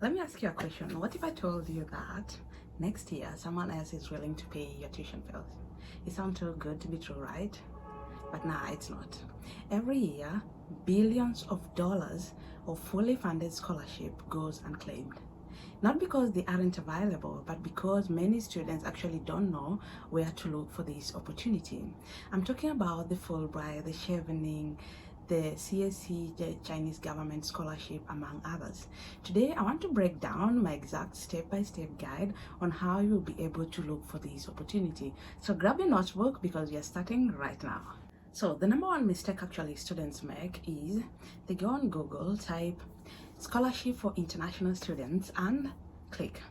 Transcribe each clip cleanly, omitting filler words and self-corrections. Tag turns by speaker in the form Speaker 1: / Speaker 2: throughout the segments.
Speaker 1: Let me ask you a question. What if I told you that next year someone else is willing to pay your tuition bills? It sounds too good to be true, right? But nah, it's not. Every year, billions of dollars of fully funded scholarship goes unclaimed. Not because they aren't available, but because many students actually don't know where to look for this opportunity. I'm talking about the Fulbright, the Chevening, the CSC, the Chinese government scholarship, among others. Today, I want to break down my exact step-by-step guide on how you'll be able to look for this opportunity. So grab your notebook because we are starting right now. So the number one mistake actually students make is they go on Google, type scholarship for international students and click.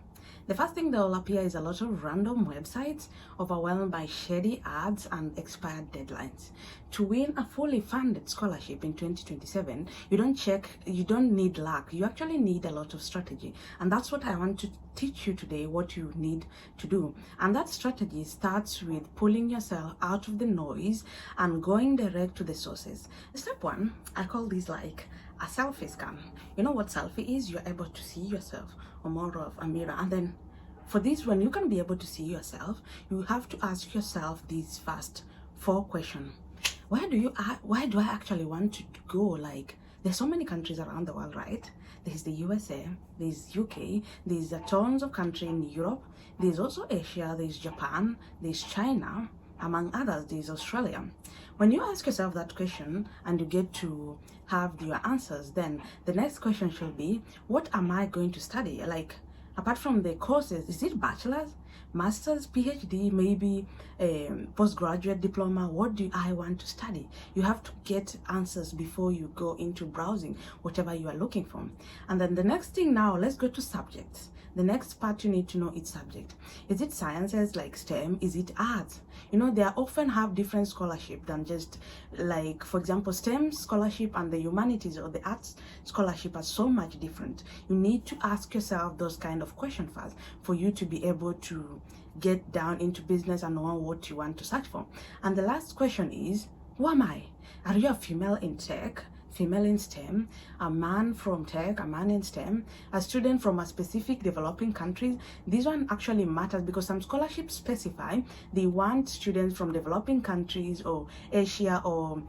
Speaker 1: The first thing that will appear is a lot of random websites overwhelmed by shady ads and expired deadlines. To win a fully funded scholarship in 2027, you don't need luck. You actually need a lot of strategy. And that's what I want to teach you today, what you need to do. And that strategy starts with pulling yourself out of the noise and going direct to the sources. Step one, I call this like a selfie scan. You know what selfie is? You're able to see yourself or more of a mirror. And then for this one, you can be able to see yourself. You have to ask yourself these first 4 questions. Why do I actually want to go? Like, there's so many countries around the world, right? There's the USA, there's UK, there's tons of countries in Europe, there's also Asia, there's Japan, there's China, among others, there's Australia. When you ask yourself that question and you get to have your answers, then the next question should be, what am I going to study? Like, apart from the courses, is it bachelor's, master's, PhD, maybe a postgraduate diploma? What do I want to study? You have to get answers before you go into browsing whatever you are looking for. And then the next thing now, let's go to subjects. The next part you need to know is subject. Is it sciences like STEM? Is it arts? You know, they often have different scholarship than just like, for example, STEM scholarship and the humanities or the arts scholarship are so much different. You need to ask yourself those kind of questions first for you to be able to get down into business and know what you want to search for. And the last question is, who am I? Are you a female in tech, female in STEM, a man from tech, a man in STEM, a student from a specific developing country? This one actually matters because some scholarships specify they want students from developing countries or Asia or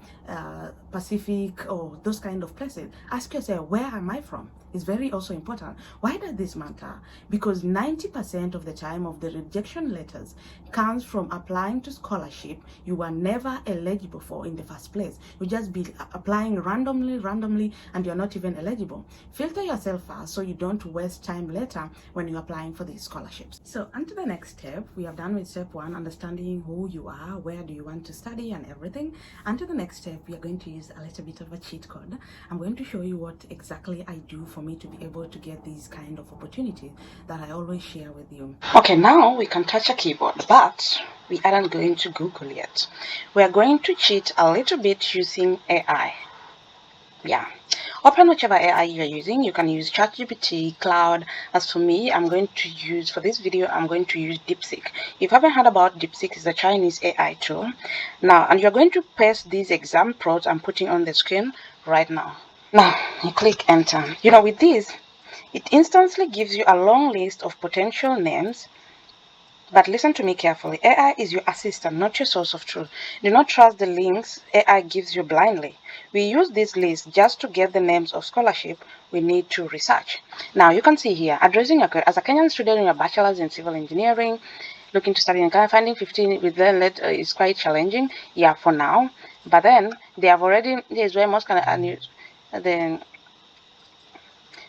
Speaker 1: Pacific or those kind of places. Ask yourself, where am I from? Is very also important. Why does this matter? Because 90% of the time of the rejection letters comes from applying to scholarship you were never eligible for in the first place. You just be applying randomly, and you're not even eligible. Filter yourself first so you don't waste time later when you're applying for these scholarships. So on to the next step. We have done with step 1, understanding who you are, where do you want to study and everything. And to the next step, we are going to use a little bit of a cheat code. I'm going to show you what exactly I do for me to be able to get these kind of opportunities that I always share with you. Okay, now we can touch a keyboard, but we aren't going to Google yet. We are going to cheat a little bit using AI. Yeah, open whichever AI you're using. You can use ChatGPT, Cloud. As for me, I'm going to use, for this video, I'm going to use DeepSeek. If you haven't heard about DeepSeek, it's a Chinese AI tool. Now, and you're going to paste these exam prompts I'm putting on the screen right now. Now, you click enter. You know, with this, it instantly gives you a long list of potential names. But listen to me carefully. AI is your assistant, not your source of truth. Do not trust the links AI gives you blindly. We use this list just to get the names of scholarship we need to research. Now, you can see here, addressing as a Kenyan student in a bachelor's in civil engineering, looking to study in Ghana, finding 15 with learned is quite challenging. Yeah, for now. But then, they have already, there's where most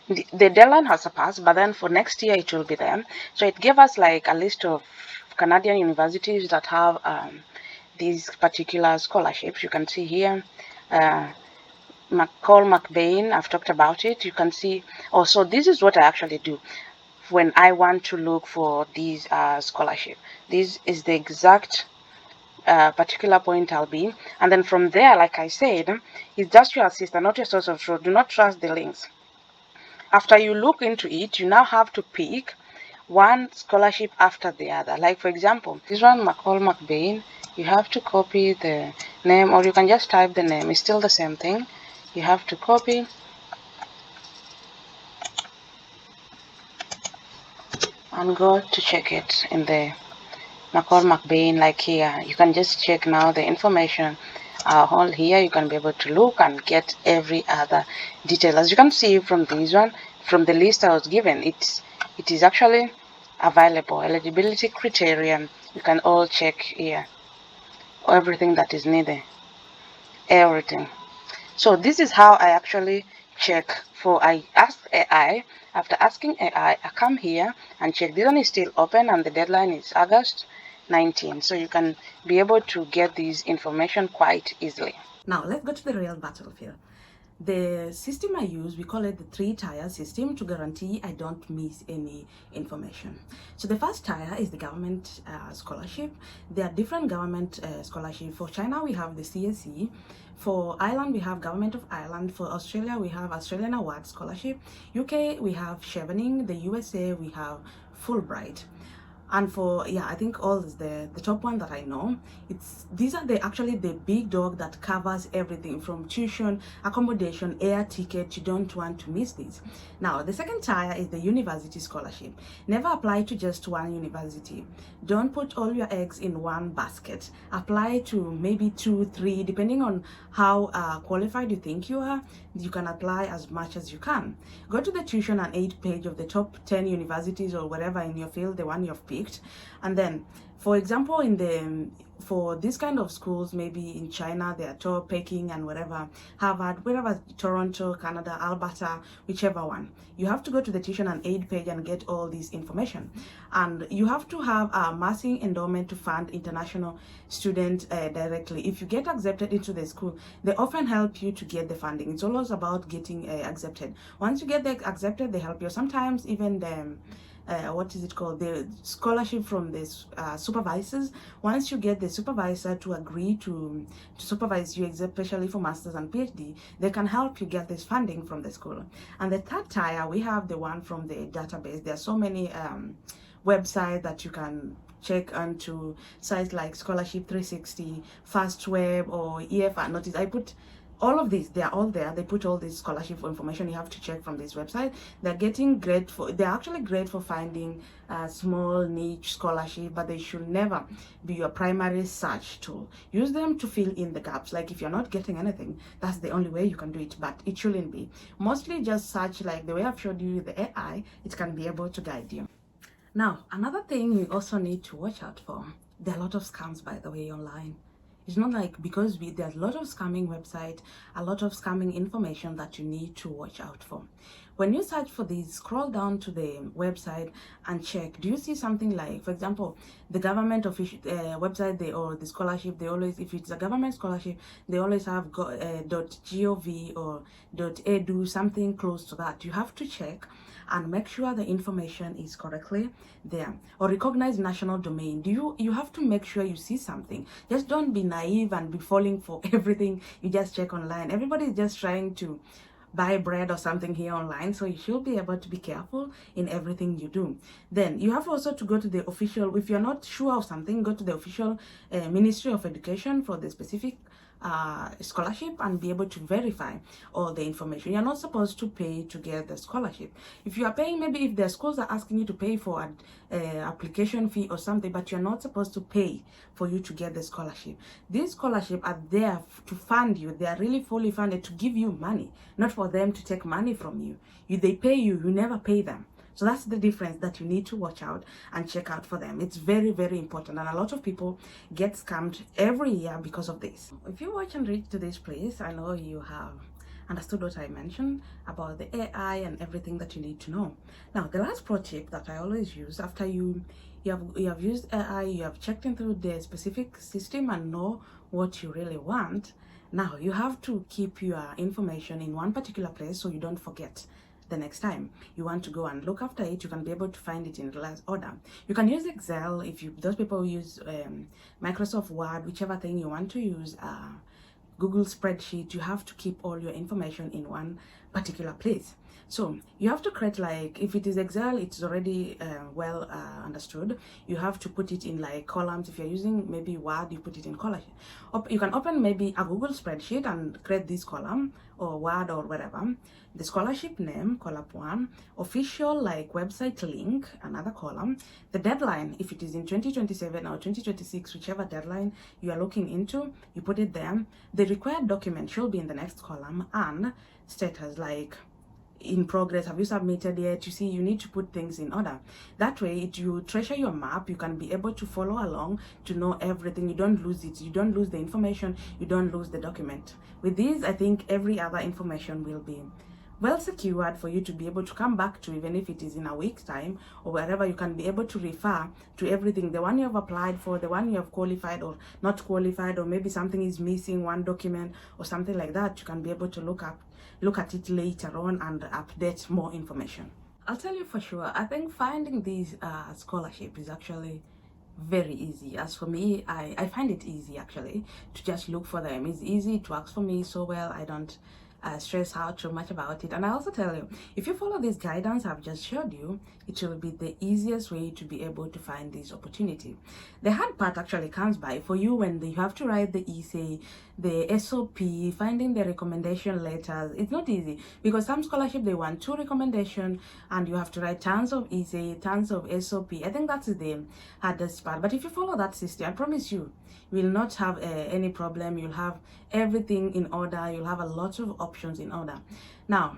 Speaker 1: the deadline has surpassed, but then for next year it will be there. So it gave us like a list of Canadian universities that have these particular scholarships. You can see here, McBain, I've talked about it. You can see also, this is what I actually do when I want to look for these scholarship. This is the exact particular point I'll be, and then from there, like I said, it's just your assistant, not your source of truth. Do not trust the links. After you look into it, you now have to pick one scholarship after the other. Like, for example, this one, McBain, you have to copy the name, or you can just type the name. It's still the same thing. You have to copy. and go to check it in the McCall McBain. Like here, you can just check now the information all here. You can be able to look and get every other detail. As you can see from this one, from the list I was given, it is actually available. Eligibility criterion, you can all check here everything that is needed, everything. So this is how I actually check for. I ask AI. After asking AI, I come here and check. This one is still open and the deadline is August 19. So you can be able to get this information quite easily. Now let's go to the real battlefield. The system I use, we call it the 3-tier system to guarantee I don't miss any information. So the first tier is the government scholarship. There are different government scholarship. For China, we have the CSE. For Ireland, we have Government of Ireland. For Australia, we have Australian Award Scholarship. UK, we have Chevening. The USA, we have Fulbright. And for, yeah, I think all is the top one that I know. These are actually the big dog that covers everything from tuition, accommodation, air ticket. You don't want to miss this. Now, the second tier is the university scholarship. Never apply to just one university. Don't put all your eggs in one basket. Apply to maybe 2, 3, depending on how qualified you think you are. You can apply as much as you can. Go to the tuition and aid page of the top 10 universities or whatever in your field, the one you've picked. And then, for example, for this kind of schools, maybe in China, they are top Peking and whatever, Harvard, wherever, Toronto, Canada, Alberta, whichever one. You have to go to the tuition and aid page and get all this information. And you have to have a massing endowment to fund international students directly. If you get accepted into the school, they often help you to get the funding. It's always about getting accepted. Once you get accepted, they help you. Sometimes even what is it called, the scholarship from the supervisors. Once you get the supervisor to agree to supervise you, especially for masters and PhD, they can help you get this funding from the school. And the third tier, we have the one from the database. There are so many websites that you can check onto, sites like Scholarship 360, FastWeb, or EFR Notice. I put all of these, they are all there. They put all this scholarship information. You have to check from this website. They're actually great for finding a small niche scholarship, but they should never be your primary search tool. Use them to fill in the gaps. Like if you're not getting anything, that's the only way you can do it, but it shouldn't be. Mostly just search like the way I've showed you with the AI. It can be able to guide you. Now, another thing you also need to watch out for. There are a lot of scams, by the way, online. It's not like, because there's a lot of scamming websites, a lot of scamming information that you need to watch out for. When you search for these, scroll down to the website and check. Do you see something like, for example, the government official website, or the scholarship, they always, if it's a government scholarship, they always have .gov or .edu, something close to that. You have to check and make sure the information is correctly there. Or recognize national domain. You have to make sure you see something. Just don't be naive and be falling for everything you just check online. Everybody is just trying to buy bread or something here online, so you should be able to be careful in everything you do. Then you have also to go to the official, if you're not sure of something, go to the official Ministry of Education for the specific scholarship and be able to verify all the information. You're not supposed to pay to get the scholarship. If you are paying, maybe if the schools are asking you to pay for an application fee or something, but you're not supposed to pay for you to get the scholarship. These scholarships are there to fund you. They are really fully funded to give you money, not for them to take money from you. They pay you, you never pay them. So that's the difference that you need to watch out and check out for them. It's very, very important. And a lot of people get scammed every year because of this. If you watch and read to this place, I know you have understood what I mentioned about the AI and everything that you need to know. Now, the last pro tip that I always use after you have used AI, you have checked into the specific system and know what you really want. Now, you have to keep your information in one particular place so you don't forget. The next time you want to go and look after it, you can be able to find it in relaxed order. You can use Excel if those people who use Microsoft Word, whichever thing you want to use, Google spreadsheet. You have to keep all your information in one particular place. So you have to create, like, if it is Excel, it's already well understood. You have to put it in like columns. If you're using maybe Word, you put it in columns. You can open maybe a Google spreadsheet and create this column, or Word or whatever. The scholarship name, column 1, official like website link, another column, the deadline, if it is in 2027 or 2026, whichever deadline you are looking into, you put it there. The required document should be in the next column, and status, like in progress, have you submitted yet? You see, you need to put things in order. That way, you treasure your map, you can be able to follow along, to know everything. You don't lose it, you don't lose the information, you don't lose the document. With these, I think every other information will be well secured for you to be able to come back to, even if it is in a week's time or wherever. You can be able to refer to everything, the one you have applied for, the one you have qualified or not qualified, or maybe something is missing, one document or something like that. You can be able to look at it later on and update more information. I'll tell you for sure, I think finding these scholarship is actually very easy. As for me, I find it easy actually to just look for them. It's easy, it works for me so well. I don't stress out too much about it. And I also tell you, if you follow this guidance I've just showed you, it will be the easiest way to be able to find this opportunity. The hard part actually comes by for you when you have to write the essay, the SOP, finding the recommendation letters. It's not easy because some scholarship, they want 2 recommendations and you have to write tons of essay, tons of SOP. I think that's the hardest part. But if you follow that system, I promise you will not have any problem. You'll have everything in order. You'll have a lot of options in order. Now,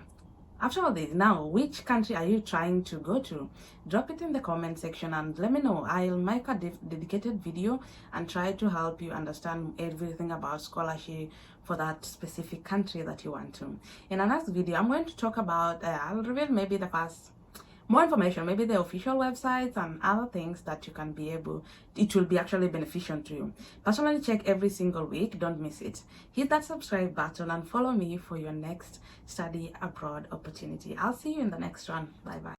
Speaker 1: after all this, now, which country are you trying to go to? Drop it in the comment section and let me know. I'll make a dedicated video and try to help you understand everything about scholarship for that specific country that you want to. In the next video, I'm going to talk about, I'll reveal maybe more information, maybe the official websites and other things that you can be able, it will be actually beneficial to you. Personally, check every single week, don't miss it. Hit that subscribe button and follow me for your next study abroad opportunity. I'll see you in the next one. Bye bye.